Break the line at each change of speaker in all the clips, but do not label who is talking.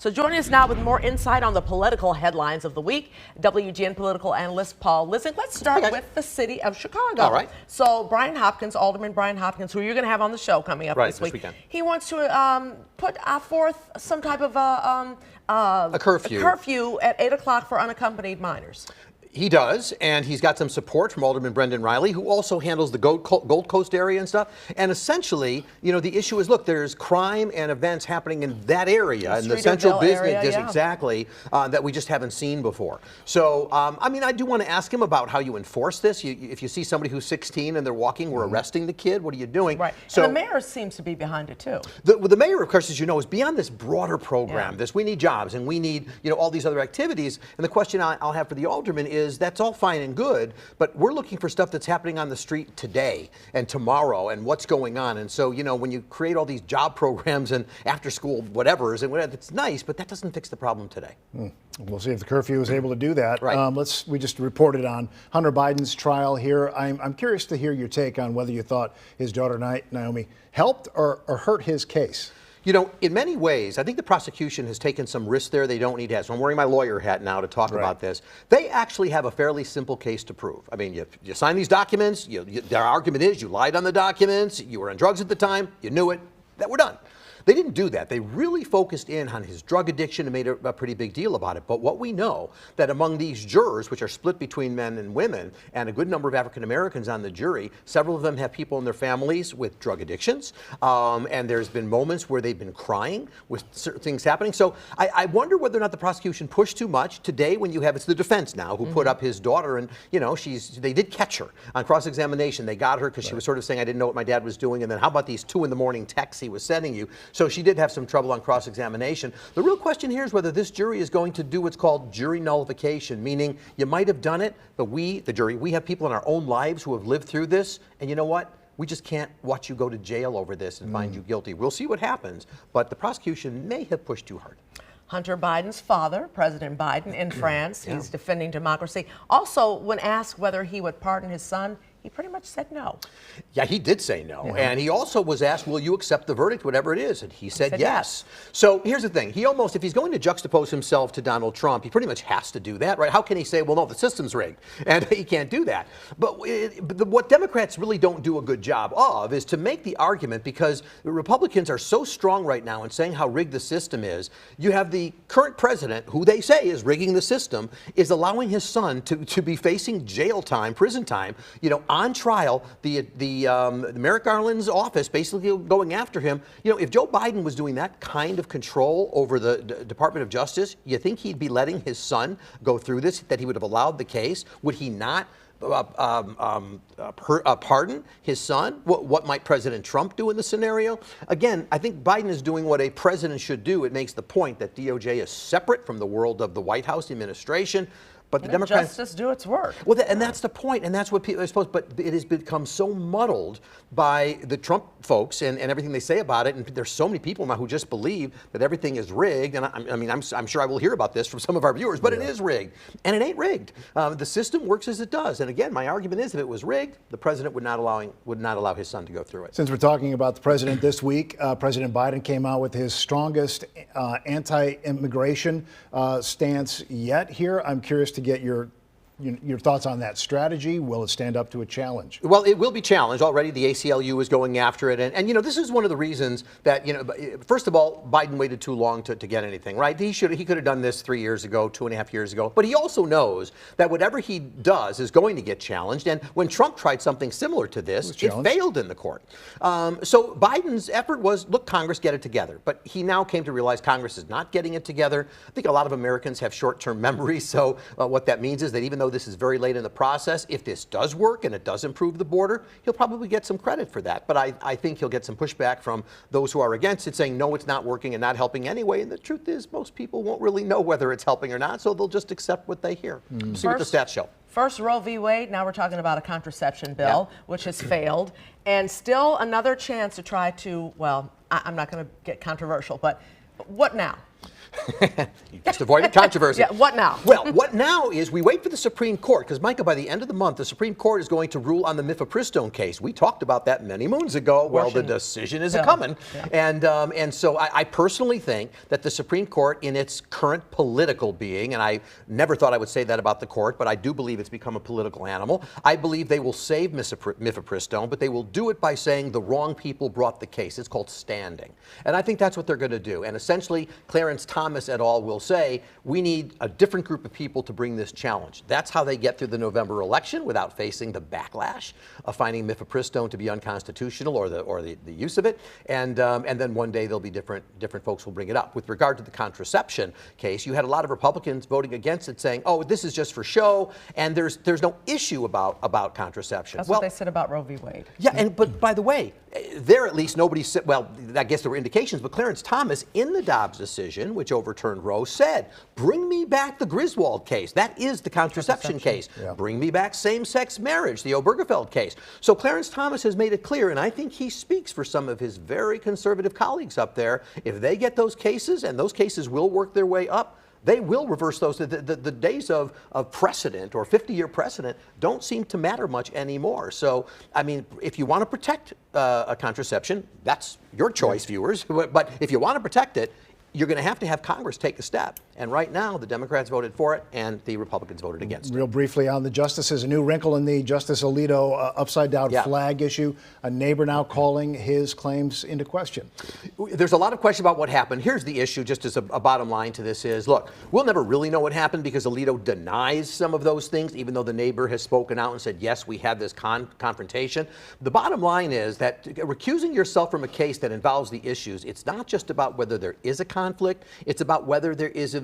So joining us now with more insight on the political headlines of the week, WGN political analyst Paul Lisink. Let's start with the city of Chicago.
All right.
So Brian Hopkins, Alderman Brian Hopkins, who you're going to have on the show coming up this weekend. He wants to put forth some type of a curfew at 8 o'clock for unaccompanied minors.
He does, and he's got some support from Alderman Brendan Riley, who also handles the Gold Coast area and stuff. And essentially, you know, the issue is, look, there's crime and events happening in that area, in the central business district, exactly, that we just haven't seen before. So, I mean, I do want to ask him about how you enforce this. If you see somebody who's 16 and they're walking, we're arresting the kid. What are you doing?
Right. So and the mayor seems to be behind it too.
The mayor, of course, as you know, is beyond this broader program. We need jobs and we need, you know, all these other activities. And the question I'll have for the alderman is, that's all fine and good, but we're looking for stuff that's happening on the street today and tomorrow and what's going on. And so, you know, when you create all these job programs and after school whatevers, and whatever, it's nice, but that doesn't fix the problem today.
We'll see if the curfew is able to do that.
Right.
We just reported on Hunter Biden's trial here. I'm curious to hear your take on whether you thought his daughter Naomi helped or hurt his case.
You know, in many ways, I think the prosecution has taken some risks there they don't need to have. So I'm wearing my lawyer hat now to talk about this. They actually have a fairly simple case to prove. I mean, you sign these documents, their argument is you lied on the documents, you were on drugs at the time, you knew it, that we're done. They didn't do that. They really focused in on his drug addiction and made a pretty big deal about it. But what we know, that among these jurors, which are split between men and women, and a good number of African Americans on the jury, several of them have people in their families with drug addictions. And there's been moments where they've been crying with certain things happening. So I wonder whether or not the prosecution pushed too much. Today, when you have, it's the defense now who put up his daughter, and, you know, they did catch her on cross-examination. They got her because she was sort of saying, I didn't know what my dad was doing. And then how about these 2 in the morning texts he was sending you? So she did have some trouble on cross-examination. The real question here is whether this jury is going to do what's called jury nullification, meaning you might have done it, but we, the jury, we have people in our own lives who have lived through this, and you know what? We just can't watch you go to jail over this and find you guilty. We'll see what happens, but the prosecution may have pushed too hard.
Hunter Biden's father, President Biden, in France, he's defending democracy. Also, when asked whether he would pardon his son, he pretty much said no.
Yeah, he did say no. And he also was asked, will you accept the verdict, whatever it is? And he said yes. So here's the thing. He almost, if he's going to juxtapose himself to Donald Trump, he pretty much has to do that, right? How can he say, well, no, the system's rigged? And he can't do that. But what Democrats really don't do a good job of is to make the argument, because the Republicans are so strong right now in saying how rigged the system is. You have the current president, who they say is rigging the system, is allowing his son to be facing jail time, prison time, you know, on trial, the Merrick Garland's office basically going after him. You know, if Joe Biden was doing that kind of control over the Department of Justice, you think he'd be letting his son go through this, that he would have allowed the case? Would he not pardon his son? What might President Trump do in the scenario? Again, I think Biden is doing what a president should do. It makes the point that DOJ is separate from the world of the White House administration. But the Democrats
justice do its work.
Well, and that's the point, and that's what people are supposed. But it has become so muddled by the Trump folks and everything they say about it. And there's so many people now who just believe that everything is rigged. And I mean, I'm sure I will hear about this from some of our viewers, but it is rigged, and it ain't rigged. The system works as it does. And again, my argument is, if it was rigged, the president would not allow his son to go through it.
Since we're talking about the president this week, President Biden came out with his strongest anti-immigration stance yet. Here, I'm curious to get your thoughts on that strategy. Will it stand up to a challenge?
Well, it will be challenged. Already the ACLU is going after it. And you know, this is one of the reasons that, you know, first of all, Biden waited too long to get anything, right? He could have done this 3 years ago, 2.5 years ago. But he also knows that whatever he does is going to get challenged. And when Trump tried something similar to this, it failed in the court. So Biden's effort was, look, Congress, get it together. But he now came to realize Congress is not getting it together. I think a lot of Americans have short-term memory. So what that means is that even though this is very late in the process, if this does work and it does improve the border, he'll probably get some credit for that. But I think he'll get some pushback from those who are against it, saying, no, it's not working and not helping anyway. And the truth is, most people won't really know whether it's helping or not, so they'll just accept what they hear. See what the stats show.
First, Roe v. Wade. Now we're talking about a contraception bill, which has failed. And still another chance to try to, well, I'm not going to get controversial, but what now?
You just avoided controversy.
Yeah, what now?
Well, what now is we wait for the Supreme Court, because, Micah, by the end of the month, the Supreme Court is going to rule on the mifepristone case. We talked about that many moons ago. Well, the decision is coming. Yeah. And so I personally think that the Supreme Court, in its current political being, and I never thought I would say that about the court, but I do believe it's become a political animal. I believe they will save mifepristone, but they will do it by saying the wrong people brought the case. It's called standing. And I think that's what they're going to do. And essentially, Clarence Thomas et al. Will say, we need a different group of people to bring this challenge. That's how they get through the November election without facing the backlash of finding mifepristone to be unconstitutional or the use of it. And then one day there'll be different folks will bring it up. With regard to the contraception case, you had a lot of Republicans voting against it, saying, oh, this is just for show, and there's no issue about contraception.
That's what they said about Roe v. Wade.
Yeah, but by the way, there at least nobody said, well, I guess there were indications, but Clarence Thomas in the Dobbs decision, which overturned Roe, said, bring me back the Griswold case. That is the contraception case. Yeah. Bring me back same-sex marriage, the Obergefell case. So Clarence Thomas has made it clear, and I think he speaks for some of his very conservative colleagues up there. If they get those cases, and those cases will work their way up, they will reverse those. The days of precedent or 50-year precedent don't seem to matter much anymore. So, I mean, if you want to protect a contraception, that's your choice, viewers. But if you want to protect it, you're going to have Congress take a step. And right now, the Democrats voted for it, and the Republicans voted against it.
Real briefly on the justices, a new wrinkle in the Justice Alito upside-down flag issue. A neighbor now calling his claims into question.
There's a lot of question about what happened. Here's the issue, just as a bottom line to this is, look, we'll never really know what happened because Alito denies some of those things, even though the neighbor has spoken out and said, yes, we had this confrontation. The bottom line is that recusing yourself from a case that involves the issues, it's not just about whether there is a conflict, it's about whether there is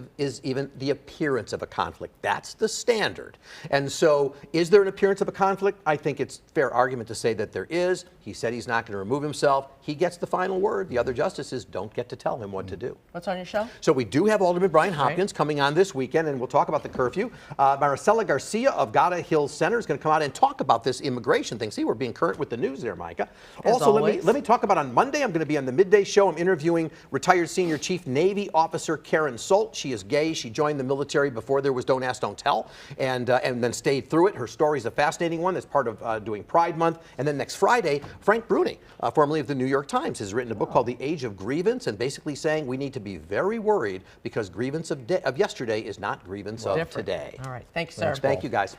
even the appearance of a conflict. That's the standard. And so, is there an appearance of a conflict? I think it's fair argument to say that there is. He said he's not going to remove himself. He gets the final word. The other justices don't get to tell him what to do.
What's on your show?
So we do have Alderman Brian Hopkins coming on this weekend, and we'll talk about the curfew. Maricela Garcia of Gata Hills Center is going to come out and talk about this immigration thing. See, we're being current with the news there, Micah. Also, let me talk about on Monday, I'm going to be on the midday show. I'm interviewing retired Senior Chief Navy Officer Karen Solt. She is gay. She joined the military before there was Don't Ask, Don't Tell, and then stayed through it. Her story is a fascinating one. That's part of doing Pride Month. And then next Friday, Frank Bruni, formerly of the New York Times, has written a book called The Age of Grievance, and basically saying we need to be very worried because grievance of yesterday is not grievance of today.
All right. Thank you, sir.
Thank you, guys.